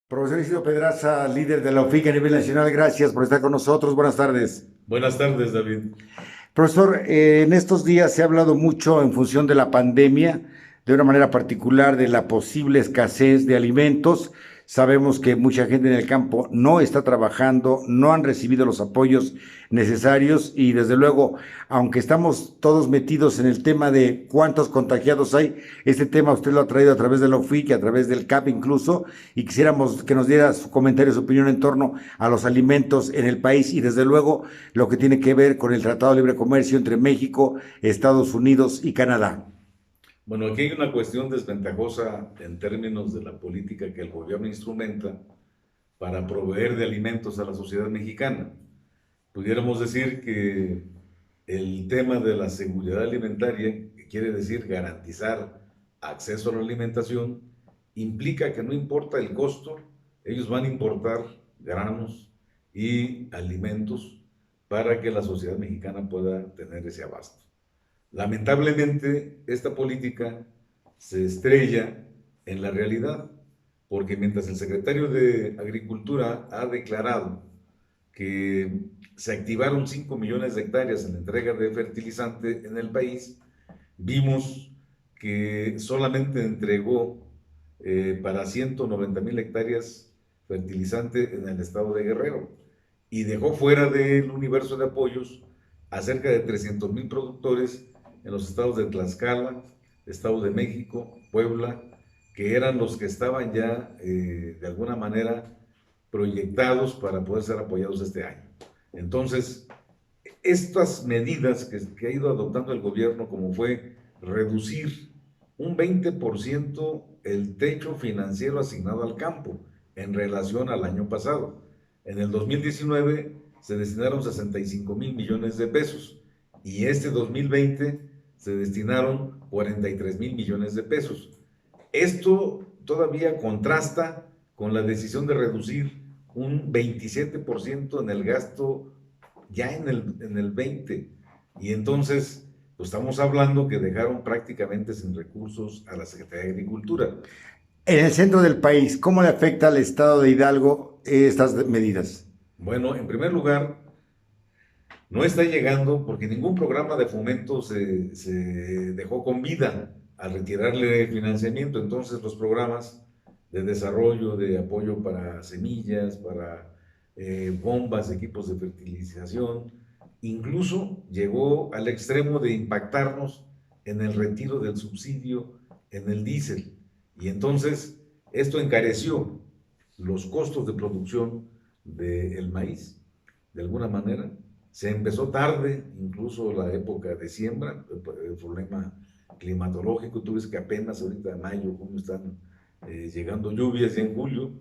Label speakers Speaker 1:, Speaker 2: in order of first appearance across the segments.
Speaker 1: Profesor Isidro Pedraza, líder de la OFIC a nivel nacional, gracias por estar con nosotros. Buenas tardes.
Speaker 2: Buenas tardes, David.
Speaker 1: Profesor, en estos días se ha hablado mucho en función de la pandemia, de una manera particular de la posible escasez de alimentos. Sabemos que mucha gente en el campo no está trabajando, no han recibido los apoyos necesarios y desde luego, aunque estamos todos metidos en el tema de cuántos contagiados hay, este tema usted lo ha traído a través de la OFIC, a través del CAP incluso, y quisiéramos que nos diera su comentario, su opinión en torno a los alimentos en el país y desde luego lo que tiene que ver con el Tratado de Libre Comercio entre México, Estados Unidos y Canadá.
Speaker 2: Bueno, aquí hay una cuestión desventajosa en términos de la política que el gobierno instrumenta para proveer de alimentos a la sociedad mexicana. Pudiéramos decir que el tema de la seguridad alimentaria, que quiere decir garantizar acceso a la alimentación, implica que no importa el costo, ellos van a importar granos y alimentos para que la sociedad mexicana pueda tener ese abasto. Lamentablemente, esta política se estrella en la realidad, porque mientras el secretario de Agricultura ha declarado que se activaron 5 millones de hectáreas en la entrega de fertilizante en el país, vimos que solamente entregó para 190,000 hectáreas fertilizante en el estado de Guerrero y dejó fuera del universo de apoyos a cerca de 300,000 productores en los estados de Tlaxcala, Estado de México, Puebla, que eran los que estaban ya de alguna manera proyectados para poder ser apoyados este año. Entonces, estas medidas que ha ido adoptando el gobierno, como fue reducir un 20% el techo financiero asignado al campo en relación al año pasado. En el 2019 se destinaron 65,000 millones de pesos y este 2020 se destinaron 43,000 millones de pesos. Esto todavía contrasta con la decisión de reducir un 27% en el gasto ya en el 20. Y entonces, pues estamos hablando que dejaron prácticamente sin recursos a la Secretaría de Agricultura.
Speaker 1: En el centro del país, ¿cómo le afecta al estado de Hidalgo estas medidas?
Speaker 2: Bueno, en primer lugar, no está llegando porque ningún programa de fomento se dejó con vida al retirarle el financiamiento. Entonces los programas de desarrollo, de apoyo para semillas, para bombas, equipos de fertilización, incluso llegó al extremo de impactarnos en el retiro del subsidio en el diésel. Y entonces esto encareció los costos de producción del maíz, de alguna manera. Se empezó tarde, incluso la época de siembra, el problema climatológico. Tú ves que apenas ahorita en mayo, junio están llegando lluvias, y en julio,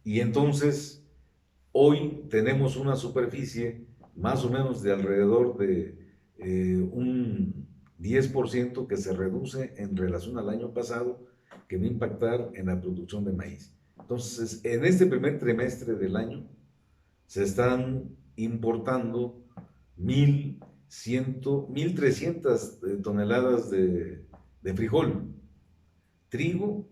Speaker 2: y entonces hoy tenemos una superficie más o menos de alrededor de un 10% que se reduce en relación al año pasado, que va a impactar en la producción de maíz. Entonces, en este primer trimestre del año se están importando 1,300 toneladas de frijol, trigo,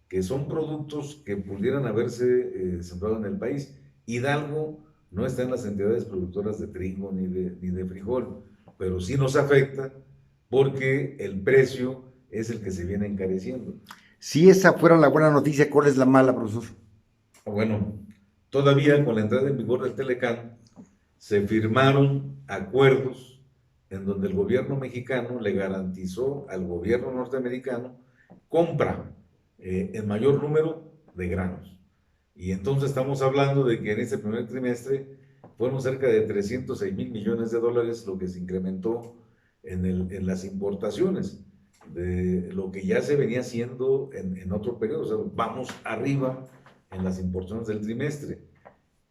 Speaker 2: que son productos que pudieran haberse sembrado en el país. Hidalgo no está en las entidades productoras de trigo ni de frijol, pero sí nos afecta porque el precio es el que se viene encareciendo.
Speaker 1: Si esa fuera la buena noticia, ¿cuál es la mala, profesor?
Speaker 2: Bueno, todavía con la entrada en vigor del Telecán, se firmaron acuerdos en donde el gobierno mexicano le garantizó al gobierno norteamericano compra en mayor número de granos. Y entonces estamos hablando de que en este primer trimestre fueron cerca de 306,000 millones de dólares lo que se incrementó en las importaciones de lo que ya se venía haciendo en otro periodo. O sea, vamos arriba en las importaciones del trimestre.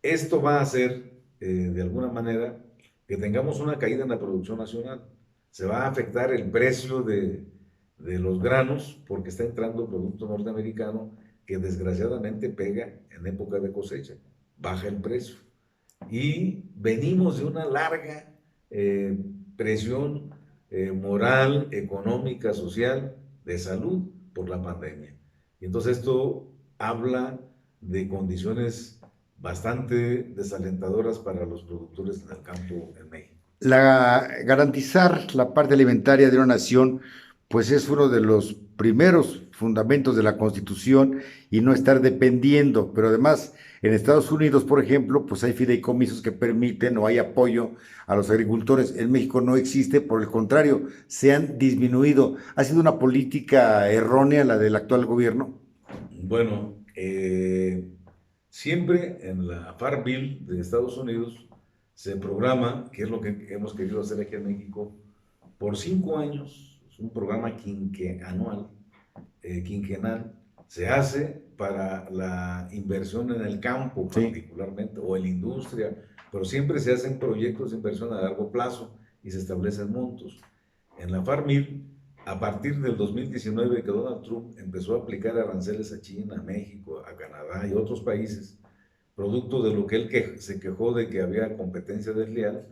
Speaker 2: Esto va a hacer, de alguna manera, que tengamos una caída en la producción nacional. Se va a afectar el precio de los granos porque está entrando producto norteamericano que desgraciadamente pega en época de cosecha, baja el precio. Y venimos de una larga eh, presión moral, económica, social, de salud por la pandemia. Y entonces esto habla de condiciones bastante desalentadoras para los productores en el campo en México.
Speaker 1: Garantizar la parte alimentaria de una nación, pues es uno de los primeros fundamentos de la Constitución y no estar dependiendo, pero además en Estados Unidos, por ejemplo, pues hay fideicomisos que permiten o hay apoyo a los agricultores. En México no existe, por el contrario, se han disminuido. ¿Ha sido una política errónea la del actual gobierno?
Speaker 2: Bueno, siempre en la Farm Bill de Estados Unidos se programa, que es lo que hemos querido hacer aquí en México, por 5 años, es un programa quinquenal, se hace para la inversión en el campo
Speaker 1: Sí.
Speaker 2: particularmente, o en la industria, pero siempre se hacen proyectos de inversión a largo plazo y se establecen montos. En la Farm Bill, a partir del 2019 que Donald Trump empezó a aplicar aranceles a China, a México, a Canadá y otros países, producto de lo que él se quejó de que había competencia desleal,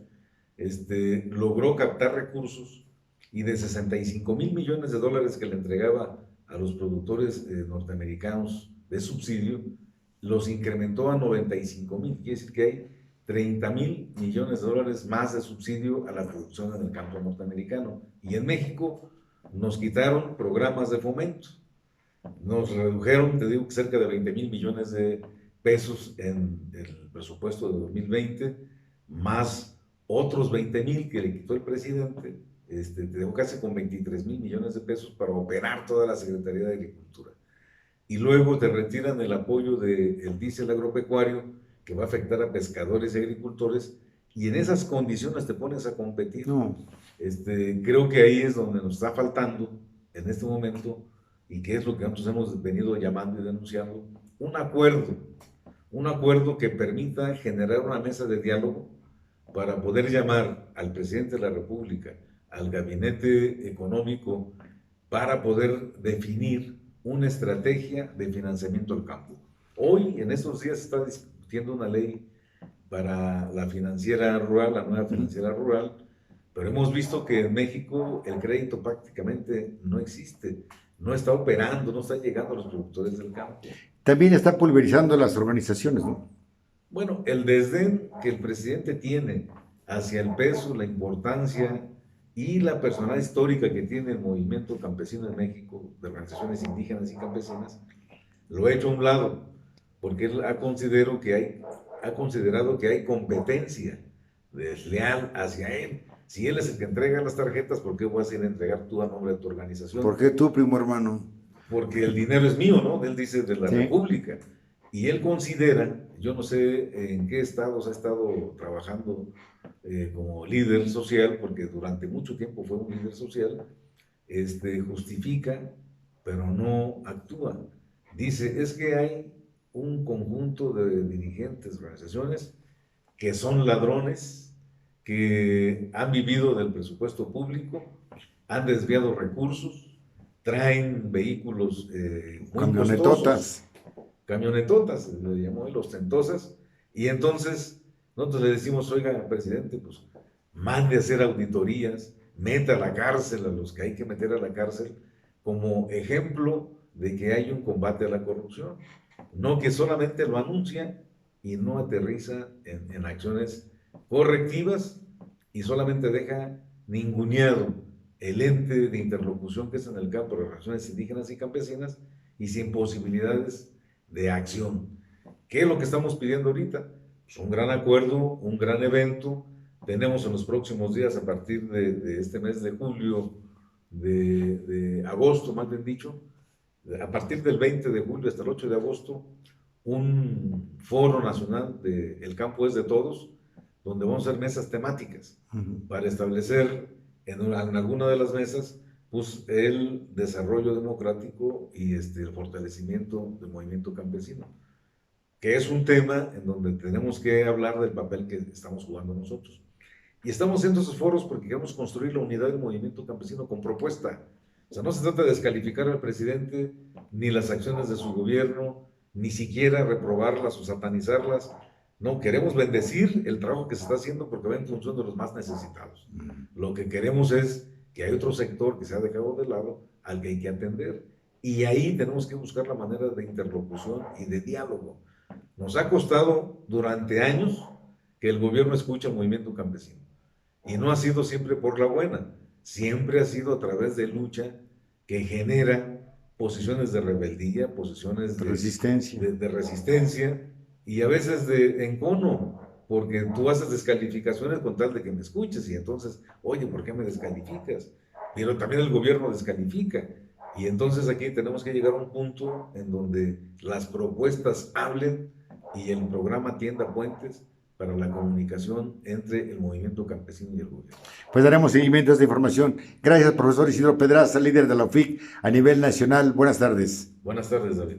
Speaker 2: logró captar recursos y de 65 mil millones de dólares que le entregaba a los productores norteamericanos de subsidio, los incrementó a 95 mil. Quiere decir que hay 30 mil millones de dólares más de subsidio a la producción en el campo norteamericano. Y en México nos quitaron programas de fomento. Nos redujeron, te digo, cerca de 20 mil millones de pesos en el presupuesto de 2020, más otros 20 mil que le quitó el presidente. Te dejó casi con 23 mil millones de pesos para operar toda la Secretaría de Agricultura. Y luego te retiran el apoyo del diésel agropecuario, que va a afectar a pescadores y agricultores, y en esas condiciones te pones a competir.
Speaker 1: No.
Speaker 2: Creo que ahí es donde nos está faltando en este momento, y que es lo que nosotros hemos venido llamando y denunciando, un acuerdo que permita generar una mesa de diálogo para poder llamar al presidente de la República, al gabinete económico, para poder definir una estrategia de financiamiento al campo. Hoy, en estos días, se está discutiendo una ley para la financiera rural, la nueva financiera rural, pero hemos visto que en México el crédito prácticamente no existe, no está operando, no está llegando a los productores del campo.
Speaker 1: También está pulverizando las organizaciones, ¿no?
Speaker 2: Bueno, el desdén que el presidente tiene hacia el peso, la importancia y la personalidad histórica que tiene el movimiento campesino en México, de organizaciones indígenas y campesinas, lo ha hecho a un lado, porque él ha considerado que hay competencia desleal hacia él. Si él es el que entrega las tarjetas, ¿por qué vas a ir a entregar tú a nombre de tu organización?
Speaker 1: ¿Por qué tú, primo hermano?
Speaker 2: Porque el dinero es mío, ¿no? Él dice de la
Speaker 1: Sí.
Speaker 2: República. Y él considera, yo no sé en qué estados ha estado trabajando como líder social, porque durante mucho tiempo fue un líder social, justifica, pero no actúa. Dice, es que hay un conjunto de dirigentes, organizaciones, que son ladrones, que han vivido del presupuesto público, han desviado recursos, traen vehículos muy
Speaker 1: Camionetotas.
Speaker 2: Camionetotas, le llamó él, ostentosas, y entonces nosotros le decimos, oiga, presidente, pues mande a hacer auditorías, meta a la cárcel a los que hay que meter a la cárcel, como ejemplo de que hay un combate a la corrupción, no que solamente lo anuncia y no aterriza en acciones correctivas y solamente deja ninguneado el ente de interlocución que es en el campo de relaciones indígenas y campesinas y sin posibilidades de acción. ¿Qué es lo que estamos pidiendo ahorita? Pues un gran acuerdo, un gran evento. Tenemos en los próximos días, a partir de este mes de julio, de agosto, más bien dicho, a partir del 20 de julio hasta el 8 de agosto, un foro nacional de El Campo es de Todos, donde vamos a hacer mesas temáticas para establecer en alguna de las mesas pues, el desarrollo democrático y el fortalecimiento del movimiento campesino, que es un tema en donde tenemos que hablar del papel que estamos jugando nosotros. Y estamos en esos foros porque queremos construir la unidad del movimiento campesino con propuesta. O sea, no se trata de descalificar al presidente, ni las acciones de su gobierno, ni siquiera reprobarlas o satanizarlas. No, queremos bendecir el trabajo que se está haciendo porque va en función de los más necesitados. Lo que queremos es que hay otro sector que se ha dejado de lado al que hay que atender. Y ahí tenemos que buscar la manera de interlocución y de diálogo. Nos ha costado durante años que el gobierno escuche al movimiento campesino. Y no ha sido siempre por la buena, siempre ha sido a través de lucha que genera posiciones de rebeldía, posiciones
Speaker 1: Resistencia.
Speaker 2: de resistencia y a veces de encono, porque tú haces descalificaciones con tal de que me escuches y entonces, oye, ¿por qué me descalificas? Pero también el gobierno descalifica. Y entonces aquí tenemos que llegar a un punto en donde las propuestas hablen y el programa tienda puentes para la comunicación entre el movimiento campesino y el gobierno.
Speaker 1: Pues daremos seguimiento a esta información. Gracias, profesor Isidro Pedraza, líder de la UFIC a nivel nacional. Buenas tardes.
Speaker 2: Buenas tardes, David.